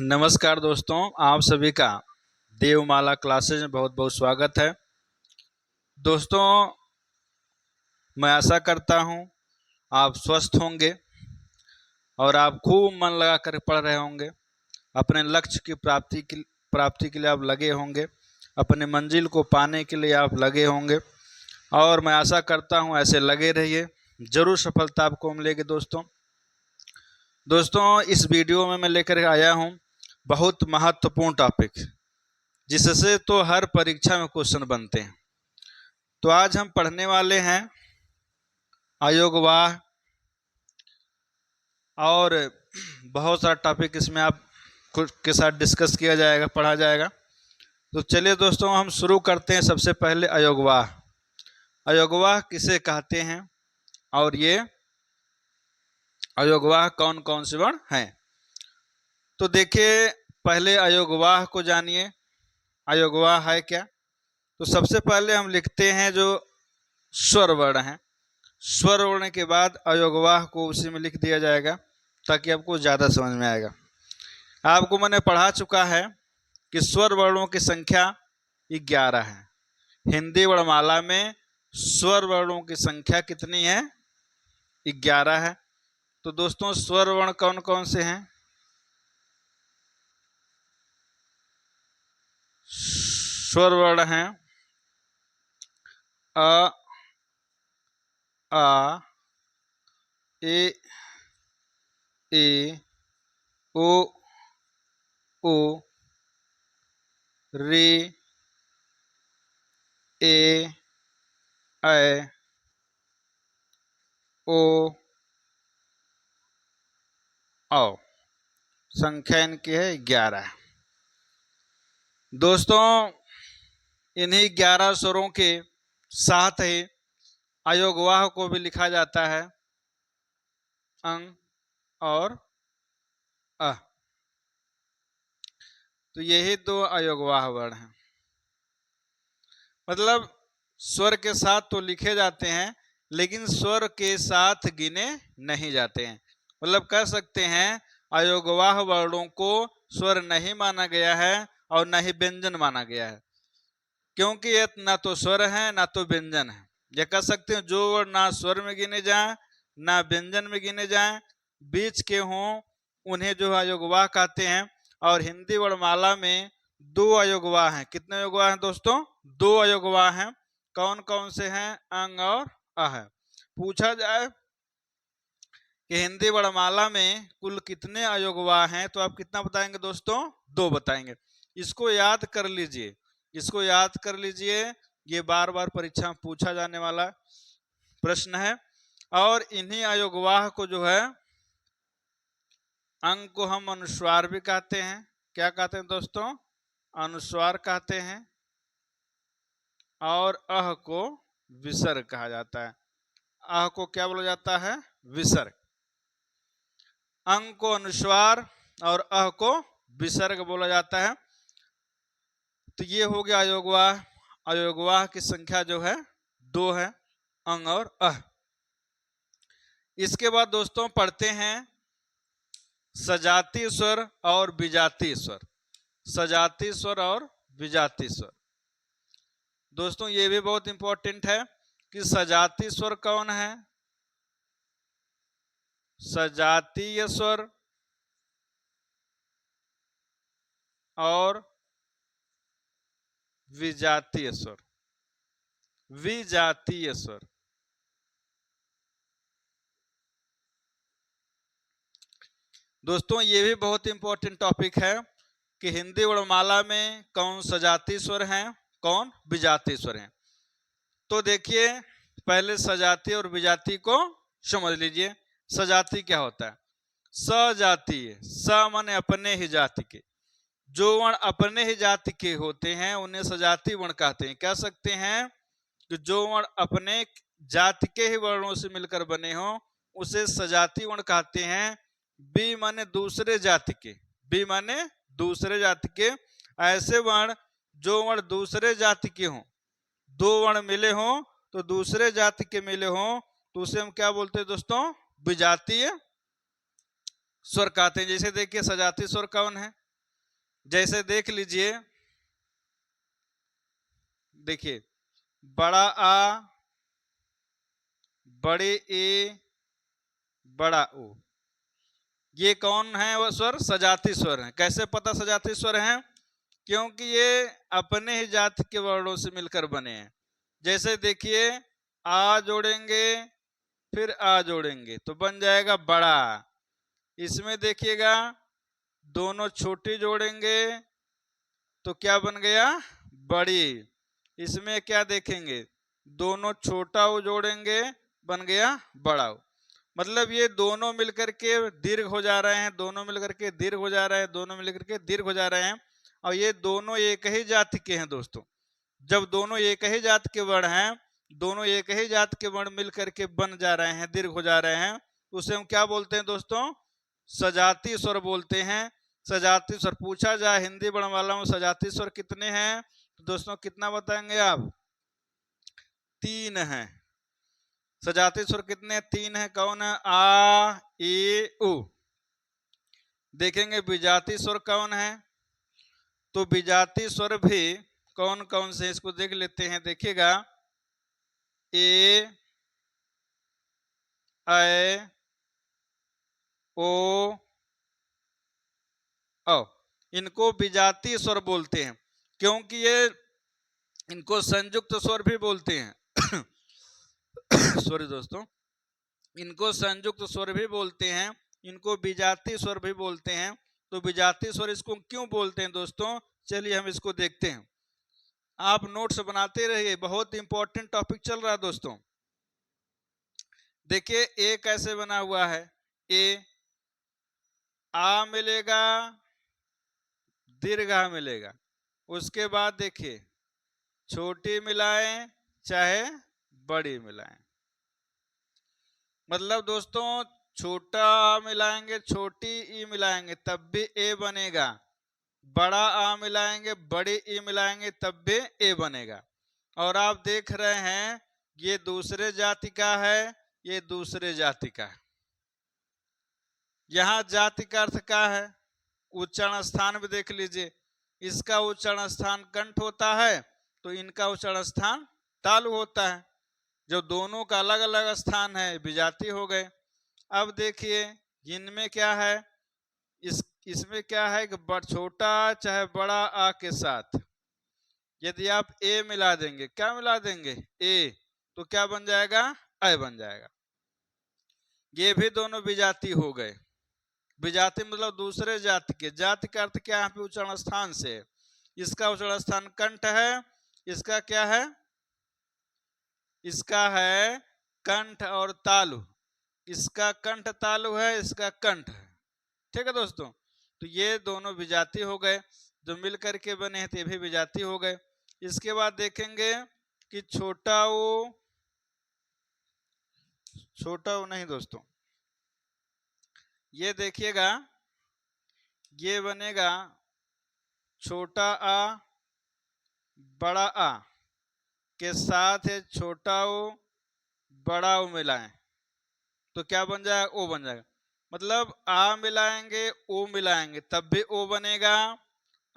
नमस्कार दोस्तों, आप सभी का देवमाला क्लासेज में बहुत बहुत स्वागत है। दोस्तों, मैं आशा करता हूं आप स्वस्थ होंगे और आप खूब मन लगा कर पढ़ रहे होंगे। अपने लक्ष्य की प्राप्ति के लिए आप लगे होंगे, अपने मंजिल को पाने के लिए आप लगे होंगे और मैं आशा करता हूं ऐसे लगे रहिए, ज़रूर सफलता आपको मिलेगी। दोस्तों, इस वीडियो में मैं लेकर आया हूं बहुत महत्वपूर्ण टॉपिक, जिससे तो हर परीक्षा में क्वेश्चन बनते हैं। तो आज हम पढ़ने वाले हैं अयोगवाह और बहुत सारा टॉपिक इसमें आप के साथ डिस्कस किया जाएगा, पढ़ा जाएगा। तो चलिए दोस्तों, हम शुरू करते हैं। सबसे पहले अयोगवाह किसे कहते हैं और ये अयोगवाह कौन कौन से वर्ण हैं। तो देखिए, पहले अयोगवाह को जानिए। अयोगवाह है क्या? तो सबसे पहले हम लिखते हैं जो स्वर वर्ण है। स्वर वर्ण के बाद अयोगवाह को उसी में लिख दिया जाएगा ताकि आपको ज़्यादा समझ में आएगा। आपको मैंने पढ़ा चुका है कि स्वर वर्णों की संख्या 11 है। हिंदी वर्णमाला में स्वर वर्णों की संख्या कितनी है? 11 है। तो दोस्तों, स्वर वर्ण कौन कौन से हैं? स्वर वर्ण हैं अ, आ, ए, ओ, रे, ए, ऐ, ओ, औ। संख्या इनकी है 11। दोस्तों, इन्हीं 11 स्वरों के साथ ही अयोगवाह को भी लिखा जाता है अंग और अ। तो यही दो अयोगवाह वर्ण हैं। मतलब स्वर के साथ तो लिखे जाते हैं, लेकिन स्वर के साथ गिने नहीं जाते हैं। मतलब कह सकते हैं अयोगवाह वर्णों को स्वर नहीं माना गया है और न ही व्यंजन माना गया है, क्योंकि ये ना तो स्वर है ना तो व्यंजन है। ये कह सकते हैं जो वर्ण ना स्वर में गिने जाए ना व्यंजन में गिने जाए, बीच के हों, उन्हें जो अयोगवाह कहते हैं। और हिंदी वर्णमाला में 2 अयोगवाह हैं। कितने अयोगवाह हैं दोस्तों? 2 अयोगवाह हैं। कौन कौन से हैं? अंग और अ है। पूछा जाए कि हिंदी वर्णमाला में कुल कितने अयोगवाह हैं, तो आप कितना बताएंगे दोस्तों? 2 बताएंगे। इसको याद कर लीजिए, इसको याद कर लीजिए। ये बार बार परीक्षा में पूछा जाने वाला प्रश्न है। और इन्हीं अयोगवाह को जो है अंग को हम अनुस्वार भी कहते हैं। क्या कहते हैं दोस्तों? अनुस्वार कहते हैं। और अह को विसर्ग कहा जाता है। अह को क्या बोला जाता है? विसर्ग। अंग को अनुस्वार और अह को विसर्ग बोला जाता है। तो ये हो गया अयोगवाह। अयोगवाह की संख्या जो है 2 है, अंग और अह। इसके बाद दोस्तों पढ़ते हैं सजातीय स्वर और विजातीय स्वर। सजातीय स्वर और विजातीय स्वर। दोस्तों, ये भी बहुत इंपॉर्टेंट है कि सजातीय स्वर कौन है? सजातीय स्वर और विजातीय स्वर। विजातीय स्वर। दोस्तों, ये भी बहुत इंपॉर्टेंट टॉपिक है कि हिंदी वर्णमाला में कौन सजातीय स्वर हैं, कौन विजातीय स्वर हैं। तो देखिए, पहले सजातीय और विजातीय को समझ लीजिए। सजातीय क्या होता है? सजातीय, स माने अपने ही जाति के। जो वर्ण अपने ही जाति के होते हैं उन्हें सजातीय वर्ण कहते हैं। कह सकते हैं कि जो वर्ण अपने जाति के ही वर्णों से मिलकर बने हों उसे सजातीय वर्ण कहते हैं। बी माने दूसरे जाति के, बी माने दूसरे जाति के। ऐसे वर्ण जो वर्ण दूसरे जाति के हों, 2 वर्ण मिले हों तो दूसरे जाति के मिले हों, तो उसे हम क्या बोलते हैं दोस्तों? विजातीय स्वर कहते हैं। जैसे देखिए, सजातीय स्वर कौन है? जैसे देख लीजिए, देखिए बड़ा आ, बड़े ए, बड़ा ओ, ये कौन है वो स्वर? सजाती स्वर है। कैसे पता सजाती स्वर है? क्योंकि ये अपने ही जाति के वर्णों से मिलकर बने हैं। जैसे देखिए, आ जोड़ेंगे फिर आ जोड़ेंगे तो बन जाएगा बड़ा। इसमें देखिएगा, दोनों छोटी जोड़ेंगे तो क्या बन गया? बड़ी। इसमें क्या देखेंगे, दोनों छोटा ओ जोड़ेंगे बन गया बड़ा ओ। मतलब ये दोनों मिलकर के दीर्घ हो जा रहे हैं, दोनों मिलकर के दीर्घ हो जा रहे हैं, दोनों मिलकर के दीर्घ हो जा रहे हैं। और ये दोनों एक ही जाति के हैं दोस्तों। जब दोनों एक ही जाति के वर्ण हैं, दोनों एक ही जाति के वर्ण मिलकर के बन जा रहे हैं, दीर्घ हो जा रहे हैं, उसे हम क्या बोलते हैं दोस्तों? सजाती स्वर बोलते हैं। सजाती स्वर पूछा जाए हिंदी वर्णमाला में सजाती स्वर कितने हैं, तो दोस्तों कितना बताएंगे आप? 3 हैं। सजाती स्वर कितने? 3 है। कौन है? आ, ए, उ। देखेंगे विजाती स्वर कौन है, तो विजाती स्वर भी कौन कौन से, इसको देख लेते हैं। देखिएगा, ए, ऐ, ओ, औ, इनको विजाती स्वर बोलते हैं, क्योंकि ये इनको संयुक्त स्वर भी बोलते हैं। सॉरी दोस्तों, इनको संयुक्त स्वर भी बोलते हैं, इनको विजाती स्वर भी बोलते हैं। तो विजाती स्वर इसको क्यों बोलते हैं दोस्तों? चलिए हम इसको देखते हैं। आप नोट्स बनाते रहिए, बहुत इंपॉर्टेंट टॉपिक चल रहा है दोस्तों। देखिए ए कैसे बना हुआ है, ए, आ मिलेगा, दीर्घ आ मिलेगा। उसके बाद देखिए छोटी मिलाएं चाहे बड़ी मिलाएं, मतलब दोस्तों छोटा आ मिलाएंगे, छोटी ई मिलाएंगे तब भी ए बनेगा। बड़ा आ मिलाएंगे, बड़ी ई मिलाएंगे तब भी ए बनेगा। और आप देख रहे हैं ये दूसरे जाति का है, ये दूसरे जाति का है। यहां जाति का अर्थ क्या है? उच्चारण स्थान भी देख लीजिए, इसका उच्चारण स्थान कंठ होता है तो इनका उच्चारण स्थान तालु होता है। जो दोनों का अलग अलग स्थान है, विजाति हो गए। अब देखिए इनमें क्या है, इसमें क्या है कि छोटा चाहे बड़ा आ के साथ यदि आप ए मिला देंगे, क्या मिला देंगे? ए, तो क्या बन जाएगा? ऐ बन जाएगा। ये भी दोनों विजाति हो गए। विजाति मतलब दूसरे जाति के। जाति का अर्थ क्या है? यहाँ पे उच्चारण स्थान से, इसका उच्चारण स्थान कंठ है, इसका क्या है? इसका है कंठ और तालु। इसका कंठ तालु है, इसका कंठ है। ठीक है दोस्तों, तो ये दोनों विजाति हो गए, जो मिल करके बने हैं तो ये भी विजाति हो गए। इसके बाद देखेंगे कि छोटा ओ, छोटा ओ नहीं दोस्तों, ये देखिएगा, ये बनेगा छोटा आ, बड़ा आ के साथ है छोटा ओ, बड़ा ओ मिलाएं तो क्या बन जाएगा? ओ बन जाएगा। मतलब आ मिलाएंगे, ओ मिलाएंगे तब भी ओ बनेगा,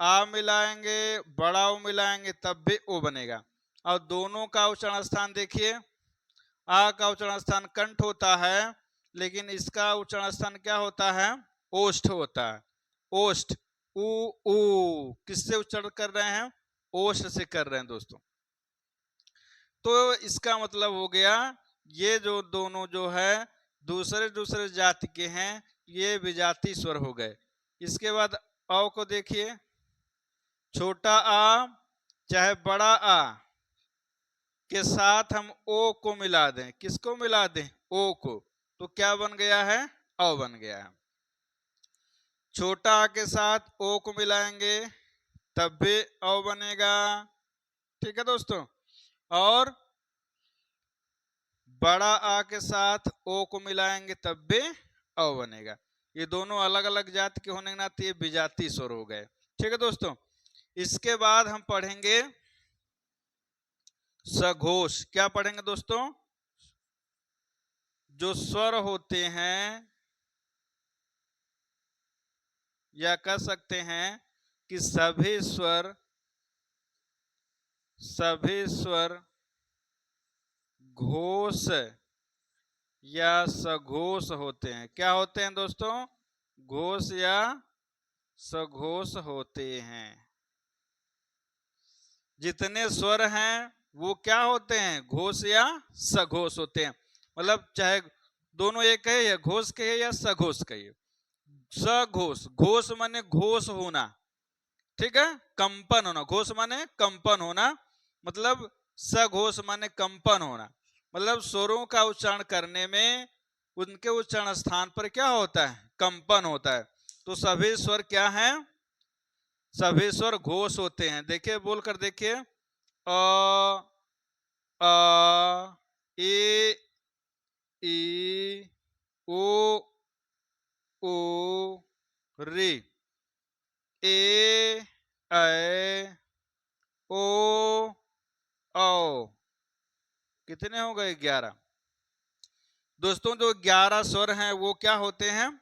आ मिलाएंगे, बड़ा ओ मिलाएंगे तब भी ओ बनेगा। और दोनों का उच्चारण स्थान देखिए, आ का उच्चारण स्थान कंठ होता है, लेकिन इसका उच्चारण स्थान क्या होता है? ओष्ठ होता है। ओष्ठ, उ, ऊ, किससे उच्चारण कर रहे हैं? ओष्ठ से कर रहे हैं दोस्तों। तो इसका मतलब हो गया ये जो दोनों जो है दूसरे दूसरे जाति के हैं, ये विजाति स्वर हो गए। इसके बाद औ को देखिए, छोटा आ चाहे बड़ा आ के साथ हम ओ को मिला दें। किसको मिला दें? ओ को, तो क्या बन गया है? औ बन गया है। छोटा आ के साथ ओ को मिलाएंगे तब भी औ बनेगा। ठीक है दोस्तों, और बड़ा आ के साथ ओ को मिलाएंगे तब भी औ बनेगा। ये दोनों अलग अलग जाति के होने के नाते ये विजाति स्वर हो गए। ठीक है दोस्तों, इसके बाद हम पढ़ेंगे सघोष। क्या पढ़ेंगे दोस्तों? जो स्वर होते हैं या कह सकते हैं कि सभी स्वर घोष या सघोष होते हैं। क्या होते हैं दोस्तों? घोष या सघोष होते हैं। जितने स्वर हैं वो क्या होते हैं? घोष या सघोष होते हैं। मतलब चाहे दोनों एक है, या घोष कहिए या सघोष कहिए। सघोष, घोष माने घोष होना, ठीक है, कंपन होना। घोष माने कंपन होना, मतलब सघोष माने कंपन होना। मतलब स्वरों का उच्चारण करने में उनके उच्चारण स्थान पर क्या होता है? कंपन होता है। तो सभी स्वर क्या हैं? सभी स्वर घोष होते हैं। देखिए, बोलकर देखिए, अ, आ, ए, ई, ओ, रे, ए, ऐ, ओ, औ। कितने हो गए? 11। दोस्तों, जो 11 स्वर हैं वो क्या होते हैं?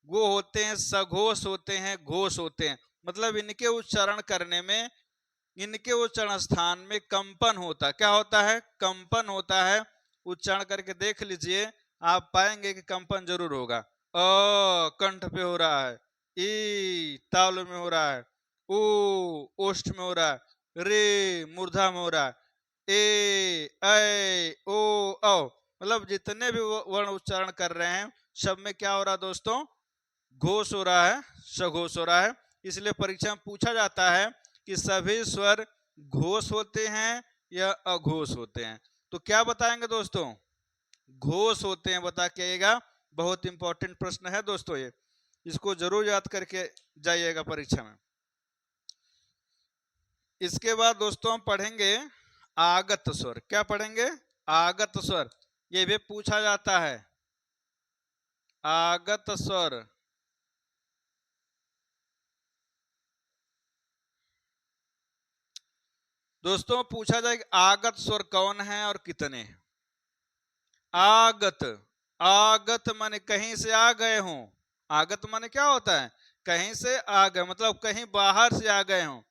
वो होते हैं सघोष होते हैं, घोष होते हैं। मतलब इनके उच्चारण करने में, इनके उच्चारण स्थान में कंपन होता है। क्या होता है? कंपन होता है। उच्चारण करके देख लीजिए, आप पाएंगे कि कंपन जरूर होगा। अ कंठ पे हो रहा है, ई ताल में हो रहा है, ओ ओष्ठ में हो रहा है, रे मूर्धा में हो रहा है, ए ऐ ओ औ। मतलब जितने भी वर्ण उच्चारण कर रहे हैं सब में क्या हो रहा है दोस्तों? घोष हो रहा है, सघोष हो रहा है। इसलिए परीक्षा में पूछा जाता है कि सभी स्वर घोष होते हैं या अघोष होते हैं। तो क्या बताएंगे दोस्तों? घोष होते हैं बता के आइएगा। बहुत इंपॉर्टेंट प्रश्न है दोस्तों ये, इसको जरूर याद करके जाइएगा परीक्षा में। इसके बाद दोस्तों हम पढ़ेंगे आगत स्वर। क्या पढ़ेंगे? आगत स्वर। ये भी पूछा जाता है, आगत स्वर। दोस्तों पूछा जाए कि आगत स्वर कौन है और कितने हैं। आगत, आगत माने कहीं से आ गए हों। आगत माने क्या होता है? कहीं से आ गए, मतलब कहीं बाहर से आ गए हों।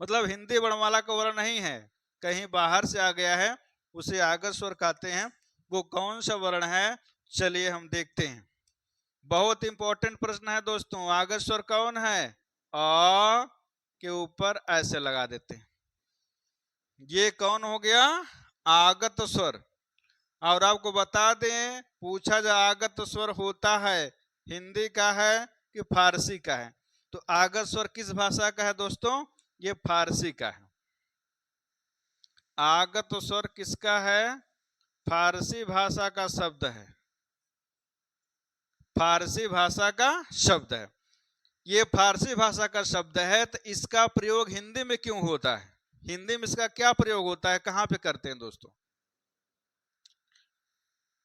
मतलब हिंदी वर्णमाला का वर्ण नहीं है, कहीं बाहर से आ गया है, उसे आगत स्वर कहते हैं। वो कौन सा वर्ण है? चलिए हम देखते हैं। बहुत इंपॉर्टेंट प्रश्न है दोस्तों। आगत स्वर कौन है? अ के ऊपर ऐसे लगा देते हैं। ये कौन हो गया? आगत स्वर। और आपको बता दें, पूछा जा आगत स्वर होता है हिंदी का है कि फारसी का है? तो आगत स्वर किस भाषा का है दोस्तों? ये फारसी का है। आगत स्वर किसका है? फारसी भाषा का शब्द है, फारसी भाषा का शब्द है। ये फारसी भाषा का शब्द है, तो इसका प्रयोग हिंदी में क्यों होता है? हिंदी में इसका क्या प्रयोग होता है, कहां पे करते हैं दोस्तों?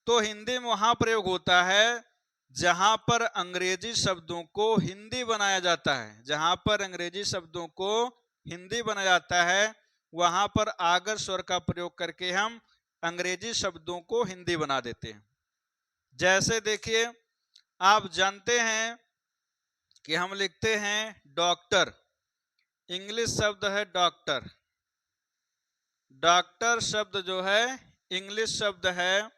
तो हिंदी में वहां प्रयोग होता है जहां पर अंग्रेजी शब्दों को हिंदी बनाया जाता है। जहां पर अंग्रेजी शब्दों को हिंदी बनाया जाता है, वहां पर आगत स्वर का प्रयोग करके हम अंग्रेजी शब्दों को हिंदी बना देते हैं। जैसे देखिए, आप जानते हैं कि हम लिखते हैं डॉक्टर, इंग्लिश शब्द है डॉक्टर। डॉक्टर शब्द जो है इंग्लिश शब्द है,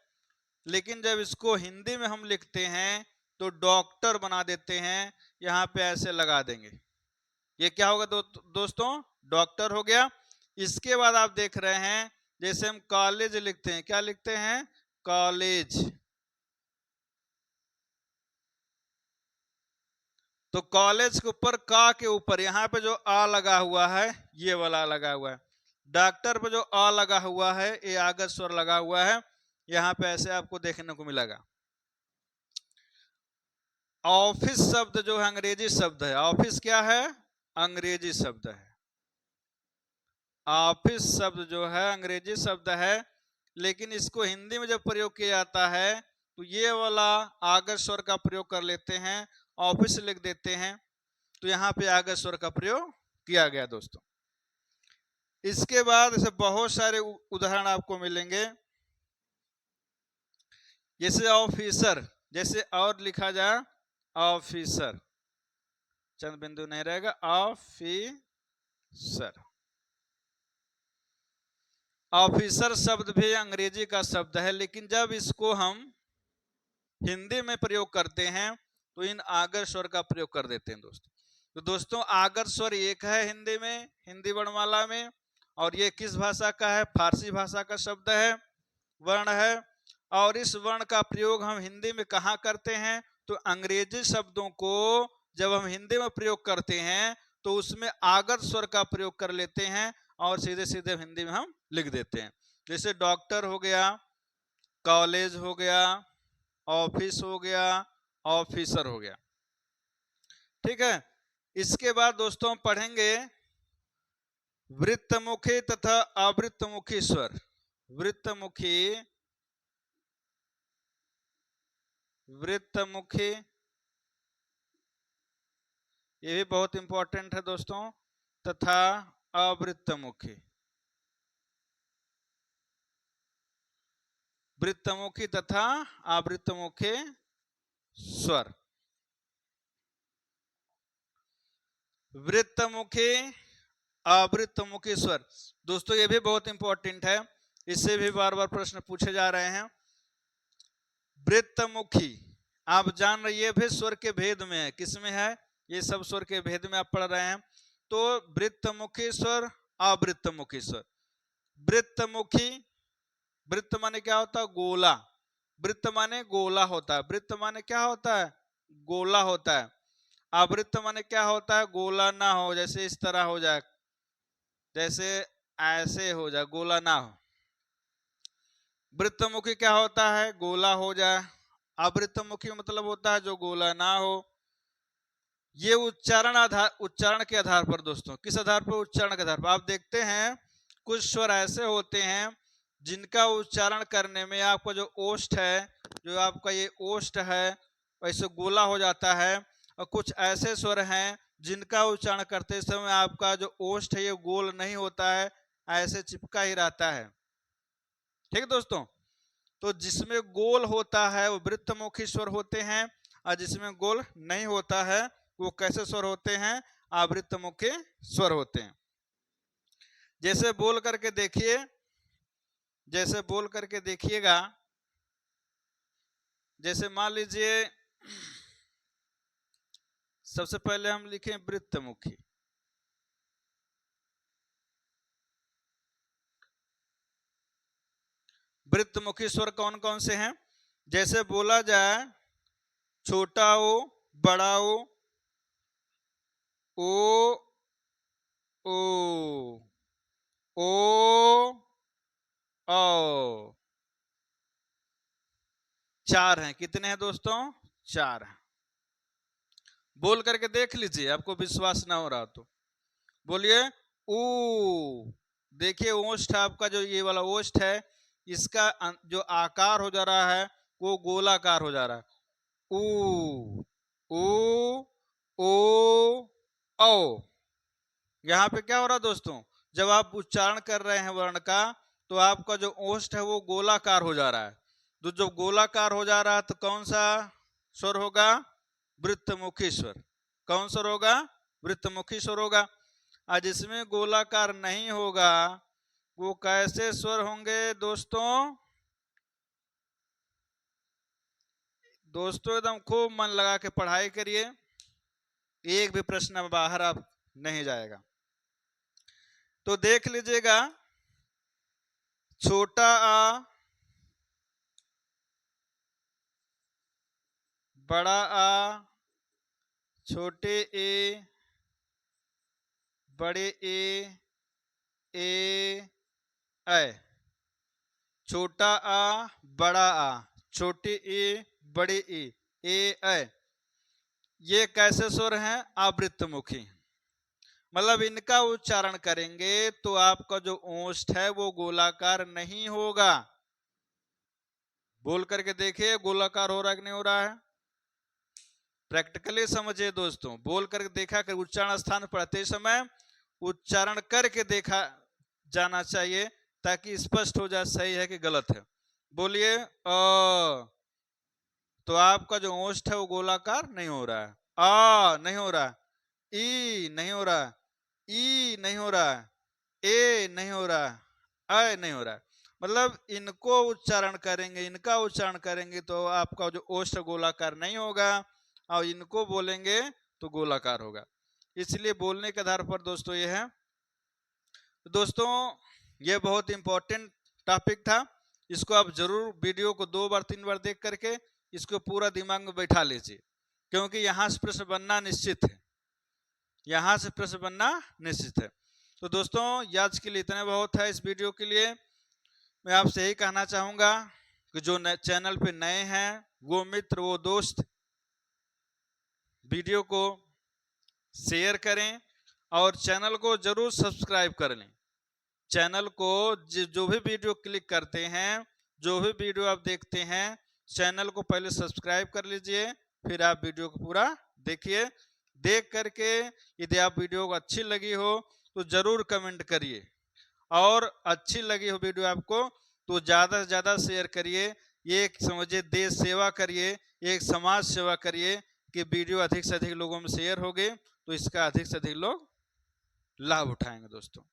लेकिन जब इसको हिंदी में हम लिखते हैं तो डॉक्टर बना देते हैं। यहां पे ऐसे लगा देंगे। ये क्या होगा दोस्तों? डॉक्टर हो गया। इसके बाद आप देख रहे हैं, जैसे हम कॉलेज लिखते हैं, क्या लिखते हैं? कॉलेज। तो कॉलेज के ऊपर का के ऊपर यहां पे जो आ लगा हुआ है, ये वाला लगा हुआ है। डॉक्टर पे जो आ लगा हुआ है, ये आगत स्वर लगा हुआ है। यहां पे ऐसे आपको देखने को मिलेगा। ऑफिस शब्द जो है अंग्रेजी शब्द है। ऑफिस क्या है? अंग्रेजी शब्द है। ऑफिस शब्द जो है अंग्रेजी शब्द है, लेकिन इसको हिंदी में जब प्रयोग किया जाता है तो ये वाला आगत स्वर का प्रयोग कर लेते हैं, ऑफिस लिख देते हैं। तो यहाँ पे आगत स्वर का प्रयोग किया गया दोस्तों। इसके बाद ऐसे बहुत सारे उदाहरण आपको मिलेंगे। जैसे ऑफिसर, जैसे और लिखा जाए ऑफिसर, चंद्र बिंदु नहीं रहेगा, ऑफिसर। ऑफिसर शब्द भी अंग्रेजी का शब्द है, लेकिन जब इसको हम हिंदी में प्रयोग करते हैं तो इन आगर स्वर का प्रयोग कर देते हैं दोस्तों। तो दोस्तों आगर स्वर एक है हिंदी में, हिंदी वर्णमाला में, और ये किस भाषा का है? फारसी भाषा का शब्द है, वर्ण है। और इस वर्ण का प्रयोग हम हिंदी में कहाँ करते हैं? तो अंग्रेजी शब्दों को जब हम हिंदी में प्रयोग करते हैं तो उसमें आगर स्वर का प्रयोग कर लेते हैं और सीधे सीधे हिंदी में हम लिख देते हैं। जैसे डॉक्टर हो गया, कॉलेज हो गया, ऑफिस हो गया, ऑफिसर हो गया। ठीक है। इसके बाद दोस्तों हम पढ़ेंगे वृत्तमुखी तथा अवृत्तमुखी स्वर। वृत्तमुखी, वृत्तमुखी, ये भी बहुत इंपॉर्टेंट है दोस्तों, तथा अवृत्तमुखी। वृत्तमुखी तथा अवृत्तमुखी स्वर। वृत्तमुखी, अवृत्तमुखी स्वर दोस्तों ये भी बहुत इंपॉर्टेंट है, इससे भी बार बार प्रश्न पूछे जा रहे हैं। वृत्तमुखी आप जान रही है भी स्वर के भेद में है, किसमें है? ये सब स्वर के भेद में आप पढ़ रहे हैं। तो वृत्तमुखी स्वर, अवृत्तमुखी स्वर। वृत्तमुखी, वृत्त माने क्या होता है? गोला। वृत्त माने गोला होता है। वृत्त माने क्या होता है? गोला होता है। अवृत्त माने क्या होता है? गोला ना हो, जैसे इस तरह हो जाए, जैसे ऐसे हो जाए, गोला ना हो। वृत्तमुखी क्या होता है? गोला हो जाए। अवृत्तमुखी मतलब होता है जो गोला ना हो। ये उच्चारण के आधार पर दोस्तों, किस आधार पर? उच्चारण के आधार पर। आप देखते हैं कुछ स्वर ऐसे होते हैं जिनका उच्चारण करने में आपका जो ओष्ठ है, जो आपका ये ओष्ठ है, वैसे गोला हो जाता है। और कुछ ऐसे स्वर हैं जिनका उच्चारण करते समय आपका जो ओष्ठ है ये गोल नहीं होता है, ऐसे चिपका ही रहता है। ठीक है दोस्तों। तो जिसमें गोल होता है वो वृत्तमुखी स्वर होते हैं, और जिसमें गोल नहीं होता है वो कैसे स्वर होते हैं? अवृत्तमुखी स्वर होते हैं। जैसे बोल करके देखिए, जैसे बोल करके देखिएगा, जैसे मान लीजिए सबसे पहले हम लिखें वृत्तमुखी। वृत्तमुखी स्वर कौन कौन से हैं? जैसे बोला जाए छोटा ओ, बड़ा ओ, ओ। चार हैं। कितने हैं दोस्तों? चार हैं। बोल करके देख लीजिए, आपको विश्वास ना हो रहा तो बोलिए ऊ। देखिए ओष्ठ आपका जो ये वाला ओष्ठ है, इसका जो आकार हो जा रहा है वो गोलाकार हो जा रहा है। ऊ, ऊ, ओ, औ। यहाँ पे क्या हो रहा है दोस्तों? जब आप उच्चारण कर रहे हैं वर्ण का तो आपका जो ओष्ठ है वो गोलाकार हो जा रहा है। तो जब गोलाकार हो जा रहा है तो कौन सा स्वर होगा? वृत्तमुखी स्वर। कौन स्वर होगा? वृत्तमुखी स्वर होगा। आज जिसमें गोलाकार नहीं होगा वो कैसे स्वर होंगे दोस्तों? दोस्तों एकदम खूब मन लगा के पढ़ाई करिए, एक भी प्रश्न बाहर आप नहीं जाएगा। तो देख लीजिएगा, छोटा आ, बड़ा आ, छोटे ए, बड़े ए, ऐ। छोटा आ, बड़ा आ, छोटे ए, बड़े ए, ऐ। ये कैसे स्वर हैं? अवृत्तमुखी। मतलब इनका उच्चारण करेंगे तो आपका जो ओष्ठ है वो गोलाकार नहीं होगा। बोल करके देखिए गोलाकार हो रहा है कि नहीं हो रहा है? प्रैक्टिकली समझिए दोस्तों, बोल करके देखा कर, उच्चारण स्थान पढ़ते समय उच्चारण करके देखा जाना चाहिए ताकि स्पष्ट हो जाए सही है कि गलत है। बोलिए अ। तो आपका जो ओष्ठ है वो गोलाकार नहीं हो रहा है, आ नहीं हो रहा है। ई नहीं हो रहा, ई नहीं हो रहा, ए नहीं हो रहा, अ नहीं हो रहा। मतलब इनको उच्चारण करेंगे, इनका उच्चारण करेंगे तो आपका जो ओष्ठ गोलाकार नहीं होगा, और इनको बोलेंगे तो गोलाकार होगा। इसलिए बोलने के आधार पर दोस्तों ये है। तो दोस्तों ये बहुत इंपॉर्टेंट टॉपिक था, इसको आप जरूर वीडियो को 2 बार 3 बार देख करके इसको पूरा दिमाग में बैठा लीजिए, क्योंकि यहाँ से प्रश्न बनना निश्चित है, यहाँ से प्रश्न बनना निश्चित है। तो दोस्तों आज के लिए इतना बहुत है। इस वीडियो के लिए मैं आपसे यही कहना चाहूंगा कि जो चैनल पे नए हैं वो मित्र वो दोस्त वीडियो को शेयर करें और चैनल को जरूर सब्सक्राइब कर लें। चैनल को जो भी वीडियो क्लिक करते हैं, जो भी वीडियो आप देखते हैं, चैनल को पहले सब्सक्राइब कर लीजिए, फिर आप वीडियो को पूरा देखिए। देख करके यदि आप वीडियो को अच्छी लगी हो तो जरूर कमेंट करिए, और अच्छी लगी हो वीडियो आपको तो ज़्यादा से ज़्यादा शेयर करिए। ये एक समझिए देश सेवा करिए, एक समाज सेवा करिए कि वीडियो अधिक से अधिक लोगों में शेयर होगी तो इसका अधिक से अधिक लोग लाभ उठाएंगे दोस्तों।